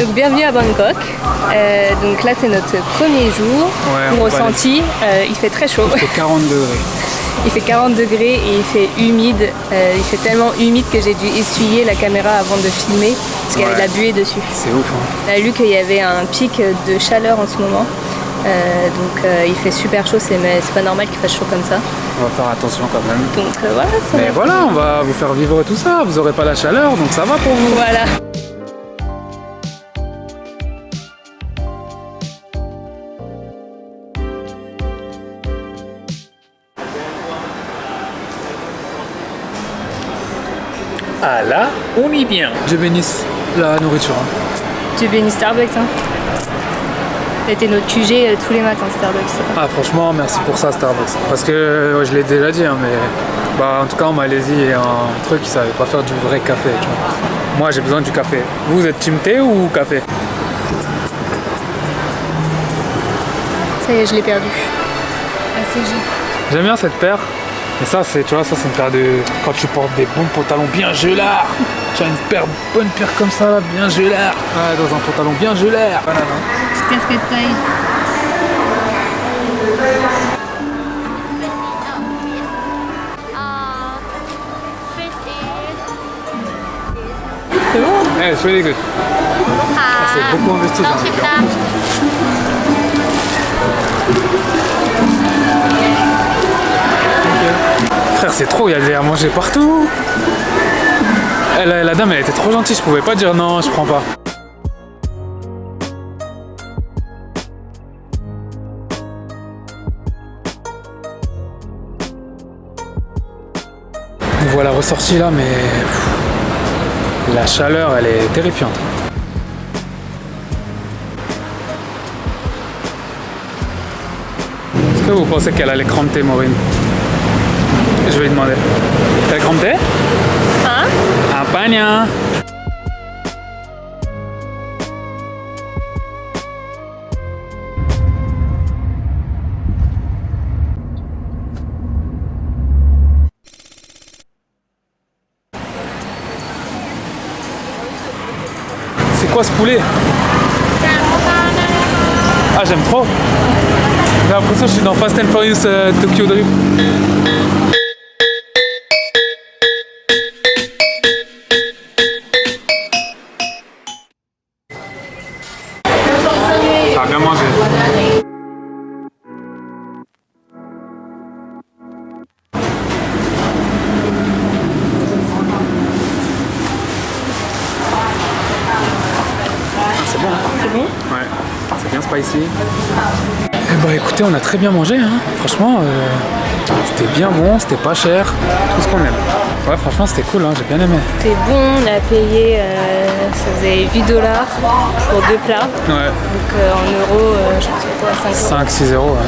Donc bienvenue à Bangkok. Donc là c'est notre premier jour. Ouais, ressenti, il fait très chaud. Il fait 40 degrés. Il fait 40 degrés et il fait humide. Il fait tellement humide que j'ai dû essuyer la caméra avant de filmer parce qu'il y avait de la buée dessus. C'est ouf. Hein. On a lu qu'il y avait un pic de chaleur en ce moment. Il fait super chaud, c'est pas normal qu'il fasse chaud comme ça. On va faire attention quand même. Donc voilà, ça Mais voilà, on va vous faire vivre tout ça. Vous aurez pas la chaleur, donc ça va pour vous. Voilà. Ah là, on y vient. Dieu bénisse la nourriture. Hein. Tu bénis Starbucks, hein. C'était notre QG tous les matins, Starbucks. Ah franchement, merci pour ça Starbucks. Parce que je l'ai déjà dit, hein, mais en tout cas en Malaisie, il y a un truc, ils savaient pas faire du vrai café. Tu vois. Moi j'ai besoin du café. Vous êtes team thé ou café? Ça y est, je l'ai perdu. ACJ. J'aime bien cette paire. Mais ça, c'est une paire de... Quand tu portes des bons pantalons bien gelards. Tu as une bonne paire comme ça, là, bien gelard. Ouais, dans un pantalon bien gelard. Voilà, petite casquette taille. C'est bon? Yeah, it's really good. C'est beaucoup investi dans cette paire. Frère, c'est trop, il y a des à manger partout. La dame, elle était trop gentille, je pouvais pas dire non, je prends pas. Nous voilà ressortis là, mais la chaleur, elle est terrifiante. Est-ce que vous pensez qu'elle allait cramper, Maureen? Je vais lui demander. T'as crampé? Hein? Apanya. C'est quoi ce poulet? Ah, j'aime trop. J'ai l'impression que je suis dans Fast and Furious Tokyo Drift. Ça a bien mangé. C'est bon, hein? C'est bon? Ouais, c'est bien spicy. Eh bah écoutez, on a très bien mangé, hein. Franchement, c'était bien bon, c'était pas cher, tout ce qu'on aime. Ouais, franchement, c'était cool, hein. J'ai bien aimé. C'était bon, on a payé, ça faisait 8 $ pour 2 plats. Ouais. Donc en euros, je pense que quoi, 5 €. 5-6 €, ouais.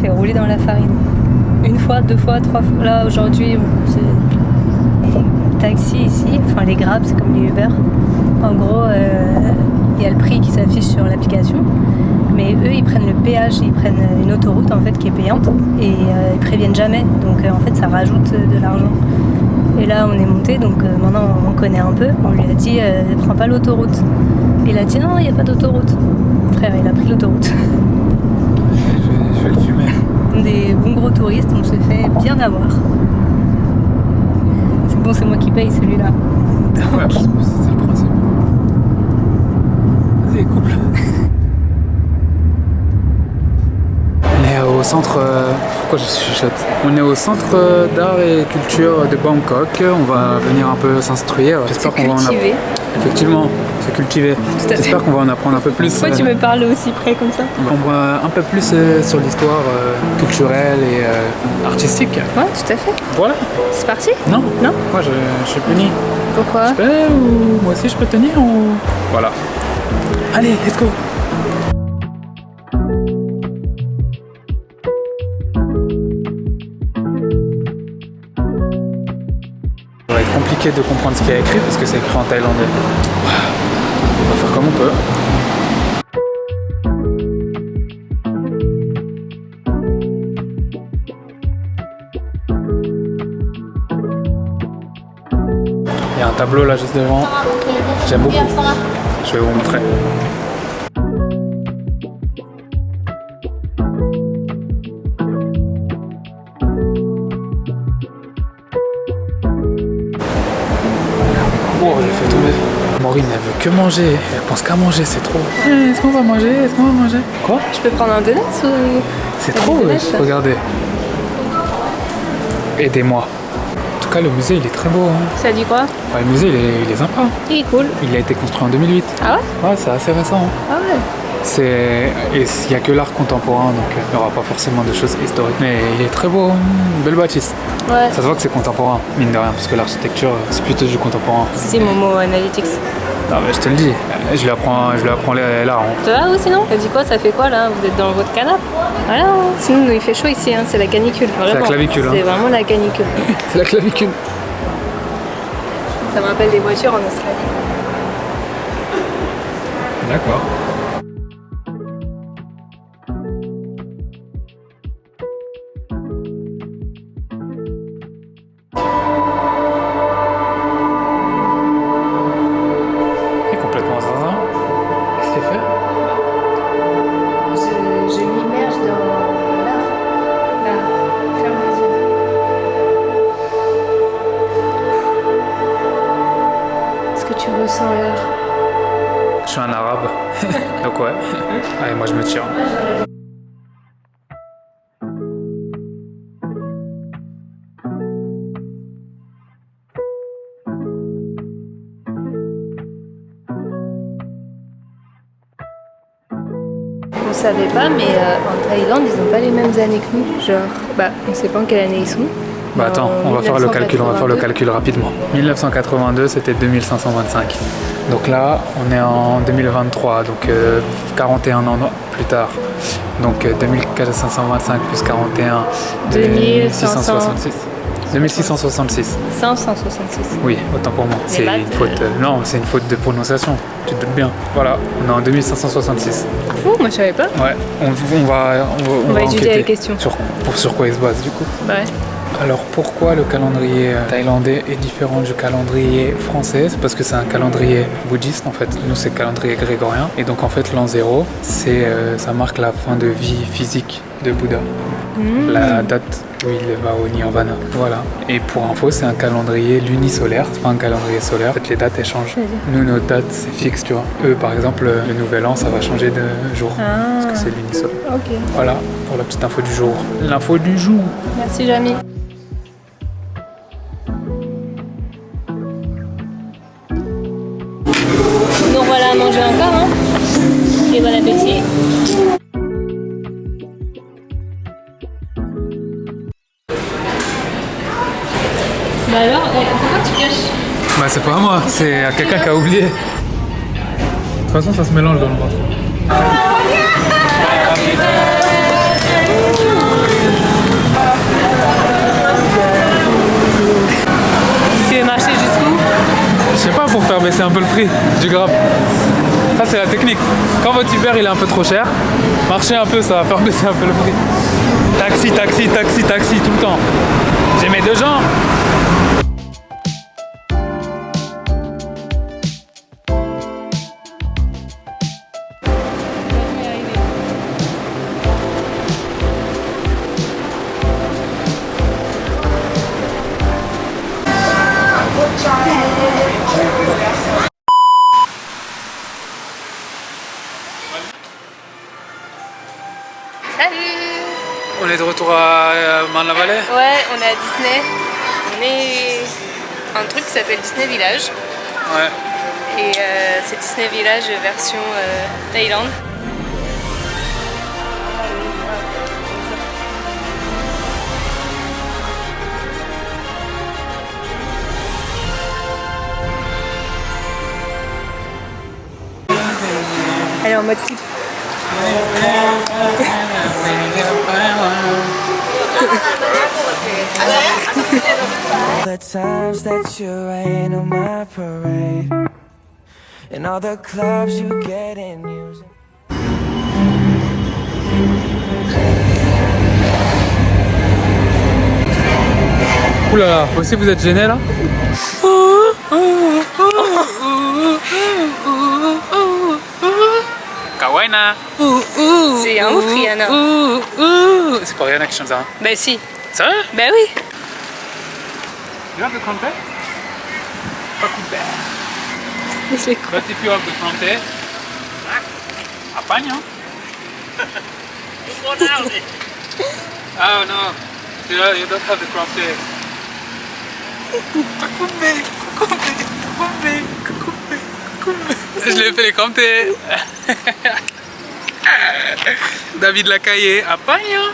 Rouler dans la farine. Une fois, deux fois, trois fois. Là aujourd'hui, c'est taxi ici, enfin les Grab, c'est comme les Uber. En gros, il y a le prix qui s'affiche sur l'application, mais eux ils prennent le péage, ils prennent une autoroute en fait qui est payante et ils préviennent jamais. Donc en fait ça rajoute de l'argent. Et là on est monté, donc maintenant on connaît un peu. On lui a dit prends pas l'autoroute. Et il a dit non, il n'y a pas d'autoroute. Frère, il a pris l'autoroute. Je vais le fumer. Des bons gros touristes, on se fait bien avoir. C'est bon, c'est moi qui paye celui-là. Ouais, c'est le principe. Vas-y, couple. On est au centre... Pourquoi je chuchote? On est au centre d'art et culture de Bangkok. On va venir un peu s'instruire. J'espère qu'on va en apprendre. Effectivement, c'est cultivé. J'espère qu'on va en apprendre un peu plus. Pourquoi tu me parles aussi près comme ça? On voit un peu plus sur l'histoire culturelle et artistique. Ouais, tout à fait. Voilà. C'est parti? Non. Non? Moi, je suis puni. Pourquoi? Je peux ou moi aussi je peux tenir ou... Voilà. Allez, let's go. compliqué de comprendre ce qu'il y a écrit parce que c'est écrit en thaïlandais. On va faire comme on peut. Il y a un tableau là juste devant. J'aime beaucoup. Je vais vous montrer. Oh, j'ai fait tomber. Maureen, elle veut que manger. Elle pense qu'à manger, c'est trop. Est-ce qu'on va manger? Est-ce qu'on va manger? Quoi? Je peux prendre un donut ou... C'est trop, regardez. Aidez-moi. En tout cas, le musée, il est très beau. Hein. Ça dit quoi? Ouais, le musée, il est sympa. Il est cool. Il a été construit en 2008. Ah ouais? Ouais, c'est assez récent. Hein. Ah ouais. Et il n'y a que l'art contemporain, donc il n'y aura pas forcément de choses historiques. Mais il est très beau, belle bâtisse. Ouais. Ça se voit que c'est contemporain, mine de rien, parce que l'architecture, c'est plutôt du contemporain. C'est Momo Analytics. Non, mais je te le dis, je lui apprends l'art. Hein. Ça va ou sinon? Elle dit quoi? Ça fait quoi là? Vous êtes dans votre canapé? Voilà. Sinon, il fait chaud ici, hein. C'est la canicule. Vraiment. C'est la clavicule. C'est vraiment la canicule. C'est la clavicule. Ça me rappelle des voitures en Australie. D'accord. Je m'immerge dans l'art. Là, ferme les yeux. Est-ce que tu ressens l'art? Je suis un arabe, donc ouais. Allez, moi je me tire. On savait pas, mais en Thaïlande, ils n'ont pas les mêmes années que nous. Genre, on sait pas en quelle année ils sont. Bah attends, on va faire le calcul rapidement. 1982, c'était 2525. Donc là, on est en 2023, donc 41 ans plus tard. Donc 2425 plus 41, 2666. 2666. 566. Oui, autant pour moi. C'est maths, une faute. Non, c'est une faute de prononciation. Tu te doutes bien. Voilà, on est en 2566. Fou, moi je savais pas. Ouais, on va étudier enquêter la question. Sur quoi il se base du coup. Ouais. Alors pourquoi le calendrier thaïlandais est différent du calendrier français? C'est parce que c'est un calendrier bouddhiste en fait. Nous c'est le calendrier grégorien. Et donc en fait l'an 0, ça marque la fin de vie physique de Bouddha. La date où il va au Nirvana. Voilà. Et pour info, c'est un calendrier lunisolaire. C'est pas un calendrier solaire. En fait, les dates elles changent. Nous, notre date c'est fixe, tu vois. Eux, par exemple, le nouvel an, ça va changer de jour. Parce que c'est lunisolaire. Ok. Voilà pour la petite info du jour. L'info du jour. Merci, Jamy. Donc voilà, à manger encore, hein. Et bon appétit. Bah alors, pourquoi tu caches? Bah c'est pas moi, c'est à quelqu'un qui a oublié. De toute façon, ça se mélange dans le ventre. Tu veux marcher jusqu'où? Je sais pas, pour faire baisser un peu le prix du Grab. Ça c'est la technique. Quand votre Uber il est un peu trop cher, marchez un peu, ça va faire baisser un peu le prix. Taxi, taxi, taxi, taxi tout le temps. J'ai mes 2 jambes. Salut! On est de retour à Marne-la-Vallée. Ouais, on est à Disney. On est à un truc qui s'appelle Disney Village. Ouais. Et c'est Disney Village version Thaïlande. Elle est en mode clip. the times that you rain on my parade, and all the clubs you get in using. Ouh là là, vous aussi vous êtes gêné là? Kawaii. C'est un ouf, Rihanna. C'est pas Rihanna qui chante ça. Bah si. Sérieux? Bah oui. You have the trumpet? Pas coupé. C'est quoi? But if you have the trumpet, apaño. Oh no, you don't have the trumpet. Je l'ai fait les cranter. David Lacaille, apaño.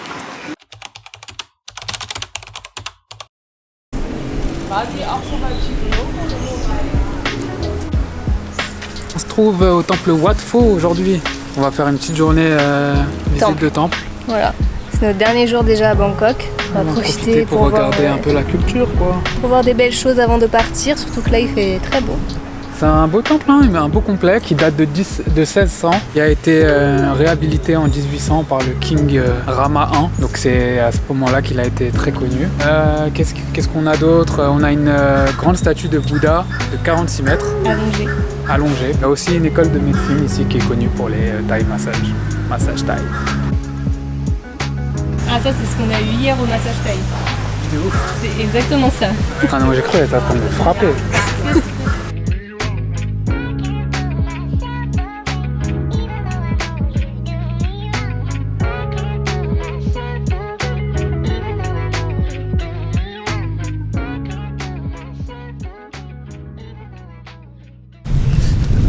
On se trouve au temple Wat Pho aujourd'hui. On va faire une petite journée visite de temple. Voilà. C'est notre dernier jour déjà à Bangkok. On va profiter pour regarder un peu la culture, quoi. Pour voir des belles choses avant de partir, surtout que là il fait très beau. C'est un beau temple, hein, un beau complet qui date de 1600. Il a été réhabilité en 1800 par le King Rama I. Donc c'est à ce moment-là qu'il a été très connu. Qu'est-ce qu'on a d'autre? On a une grande statue de Bouddha de 46 mètres. Allongée. Il y a aussi une école de médecine ici qui est connue pour les Thai massage Thai. Ah ça c'est ce qu'on a eu hier au massage Thai. C'est ouf. C'est exactement ça. Ah non, j'ai cru qu'elle était en train de me frapper.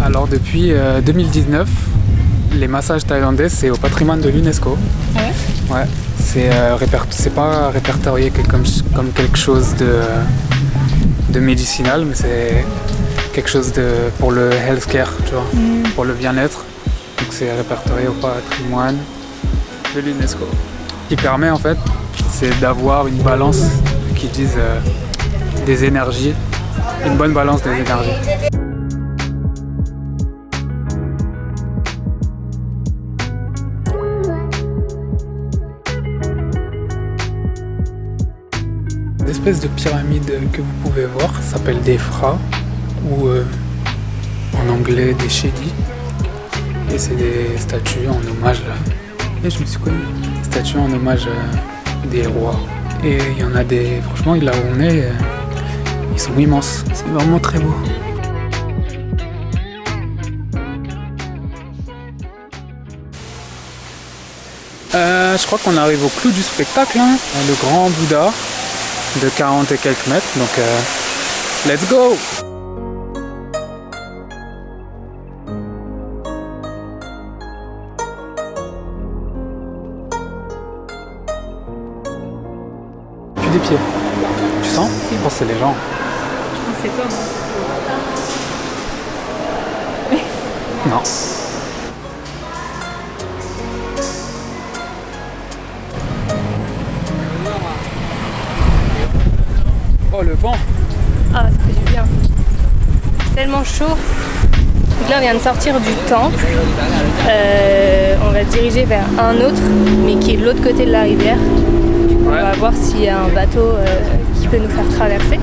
Alors depuis 2019, les massages thaïlandais c'est au patrimoine de l'UNESCO. Ah ouais? Ouais, c'est pas répertorié comme quelque chose de médicinal, mais c'est quelque chose pour le healthcare, tu vois, pour le bien-être. Donc c'est répertorié au patrimoine de l'UNESCO. Ce qui permet en fait, c'est d'avoir une balance qui disent des énergies, une bonne balance des énergies. L'espèce de pyramide que vous pouvez voir s'appelle des phras ou en anglais des shedi, et c'est des statues en hommage et je me suis connu statues en hommage des rois, et il y en a des, franchement là où on est ils sont immenses, c'est vraiment très beau. Je crois qu'on arrive au clou du spectacle, hein. Le grand Bouddha de 40 et quelques mètres, donc let's go! Plus des pieds. Tu sens? Je pense que c'est les gens. Je pense que c'est toi. Non. Oh le vent! Ah, ça fait du bien. Tellement chaud. Donc là, on vient de sortir du temple. On va se diriger vers un autre, mais qui est de l'autre côté de la rivière. On va voir s'il y a un bateau qui peut nous faire traverser.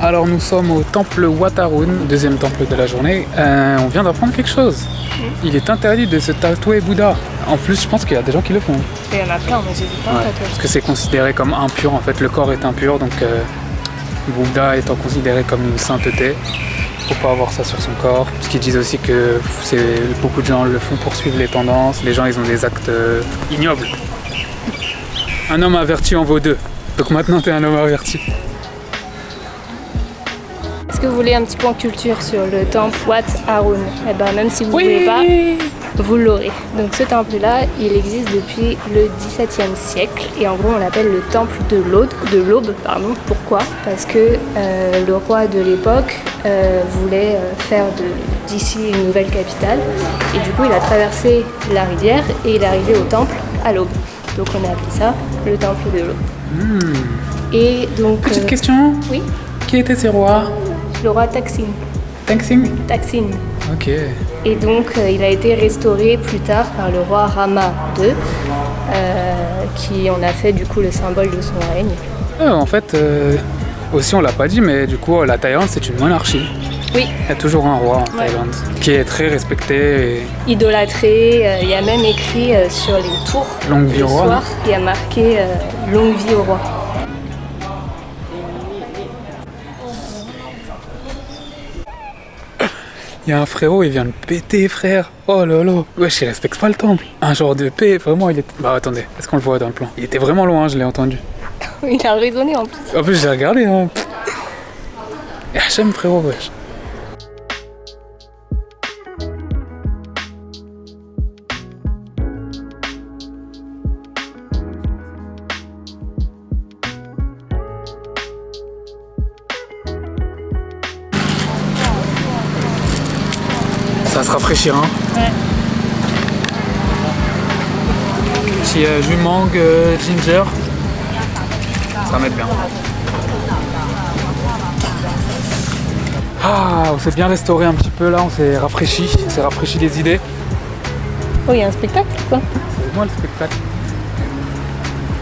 Alors nous sommes au temple Wat Arun, deuxième temple de la journée. On vient d'apprendre quelque chose. Il est interdit de se tatouer Bouddha. En plus, je pense qu'il y a des gens qui le font. Et il y en a plein, mais j'ai vu plein de tatouages. Parce que c'est considéré comme impur, en fait, le corps est impur, donc Bouddha étant considéré comme une sainteté, faut pas avoir ça sur son corps. Parce qu'ils disent aussi que beaucoup de gens le font pour suivre les tendances, les gens ils ont des actes ignobles. Un homme averti en vaut deux. Donc maintenant t'es un homme averti. Est-ce que vous voulez un petit point culture sur le temple Wat Arun? Eh ben même si vous ne voulez pas, vous l'aurez. Donc ce temple-là, il existe depuis le XVIIe siècle et en gros on l'appelle le temple de l'Aube. Pourquoi ? Parce que le roi de l'époque voulait faire d'ici une nouvelle capitale et du coup il a traversé la rivière et il est arrivé au temple à l'aube. Donc on a appelé ça le temple de l'Aube. Et donc... Petite question. Oui. Qui était ces rois ? Le roi Taksin. Taksin. Ok. Et donc il a été restauré plus tard par le roi Rama II, qui en a fait du coup le symbole de son règne. En fait, aussi on l'a pas dit, mais du coup la Thaïlande c'est une monarchie. Oui. Il y a toujours un roi en Thaïlande qui est très respecté. Idolâtré, il y a même écrit sur les tours Longue vie au roi. soir, il y a marqué longue vie au roi. Il y a un frérot, il vient de péter, frère. Oh là là. Wesh, il respecte pas le temple. Un genre de paix, vraiment, il est... Bah attendez, est-ce qu'on le voit dans le plan ? Il était vraiment loin, je l'ai entendu. Il a raisonné en plus. En plus, j'ai regardé, hein. Et Hachem, frérot, wesh. Ça va se rafraîchir, hein. Ouais. Petit jus mangue, ginger. Ça va mettre bien. Ah, on s'est bien restauré un petit peu là, on s'est rafraîchi les idées. Oh, il y a un spectacle quoi ? C'est moi le spectacle.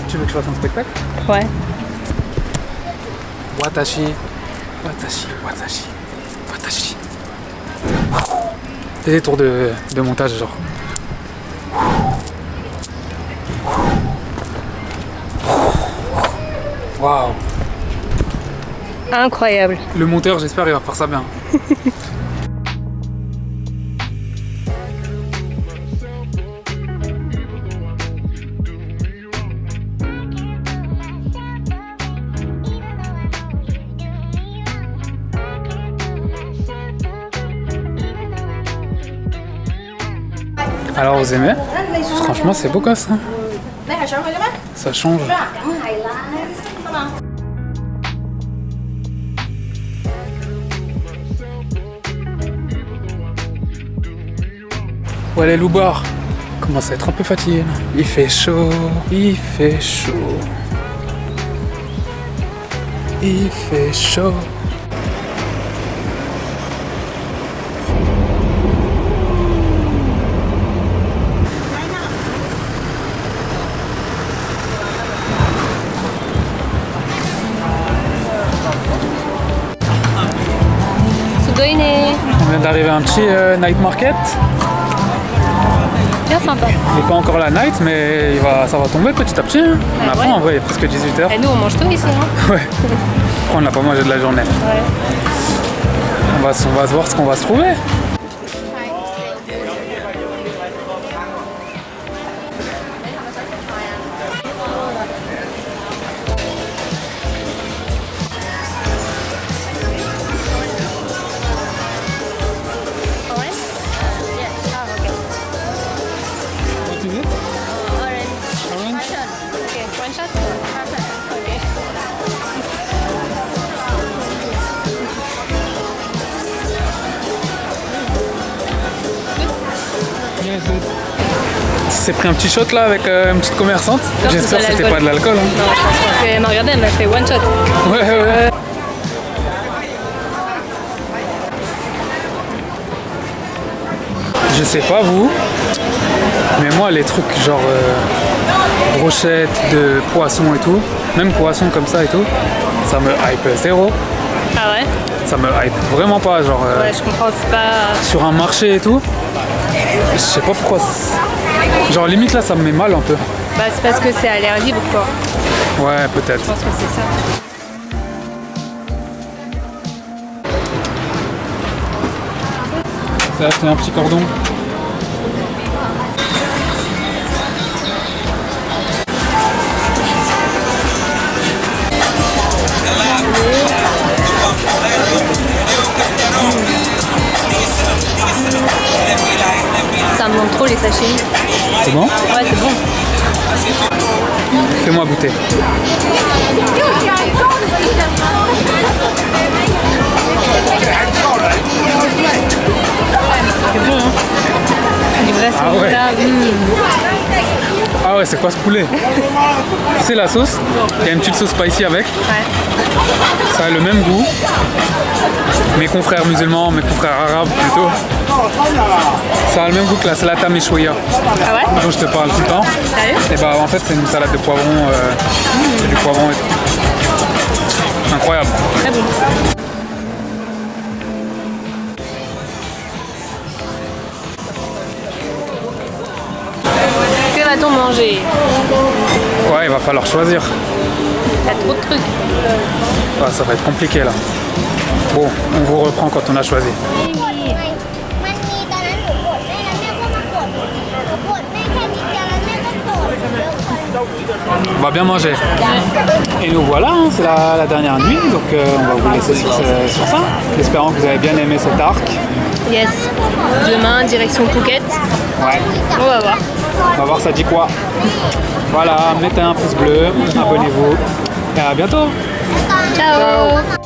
Tu veux que je fasse un spectacle ? Ouais. Watashi. C'est des tours de montage genre. Waouh. Incroyable. Le monteur, j'espère, il va faire ça bien. Alors vous aimez ? Franchement c'est beau gosse hein. Ça change. Voilà Loubar. Commence à être un peu fatigué là. Il fait chaud. Il fait chaud. On vient d'arriver à un petit night market. Bien sympa. Il n'est pas encore la night, mais ça va tomber petit à petit. Hein. On a faim en vrai, il est presque 18h. Et nous on mange tout ici. Hein. Ouais. On n'a pas mangé de la journée. Ouais. On va se voir ce qu'on va se trouver. s'est pris un petit shot là avec une petite commerçante. J'espère que c'était pas de l'alcool. Hein. Non, je pense pas. Elle m'a regardé, elle m'a fait one shot. Ouais. Je sais pas vous, mais moi les trucs genre brochettes de poisson et tout, même poisson comme ça et tout, ça me hype zéro. Ah ouais? Ça me hype vraiment pas, genre ouais, je comprends, c'est pas... sur un marché et tout, je sais pas pourquoi, genre limite là ça me met mal un peu. Bah c'est parce que c'est à l'air libre quoi. Ouais, peut-être. Je pense que c'est ça. Ça a acheté un petit cordon. Ça me montre trop les sashimi. C'est bon? Ouais, c'est bon. Fais-moi goûter. C'est bon, hein. Du vrai Ah ouais. là. Ah ouais, c'est quoi ce poulet? Tu sais la sauce? Il y a une petite sauce spicy avec. Ouais. Ça a le même goût. Mes confrères musulmans, mes confrères arabes plutôt. Ça a le même goût que la salata meshouya Ah ouais? dont je te parle tout le temps. Sérieux? Et bah en fait c'est une salade de poivron, c'est du poivron et tout. Incroyable. Très bon. Que va-t-on manger? Ouais, il va falloir choisir. Il y a trop de trucs. Ah, ça va être compliqué là. Bon, on vous reprend quand on a choisi. มันมีตอนนั้นหนูกดแม่แล้วแม่ก็มากดหนูกดแม่แค่นิดเดียวแล้วแม่ก็โกรธเยอะกว่า On va bien manger. Et nous voilà, hein, c'est la dernière nuit, donc on va vous laisser sur ça. Espérons que vous avez bien aimé cet arc. Yes. Demain, direction Phuket. Ouais. On va voir. On va voir ça dit quoi. Voilà, mettez un pouce bleu, abonnez-vous et à bientôt. Ciao.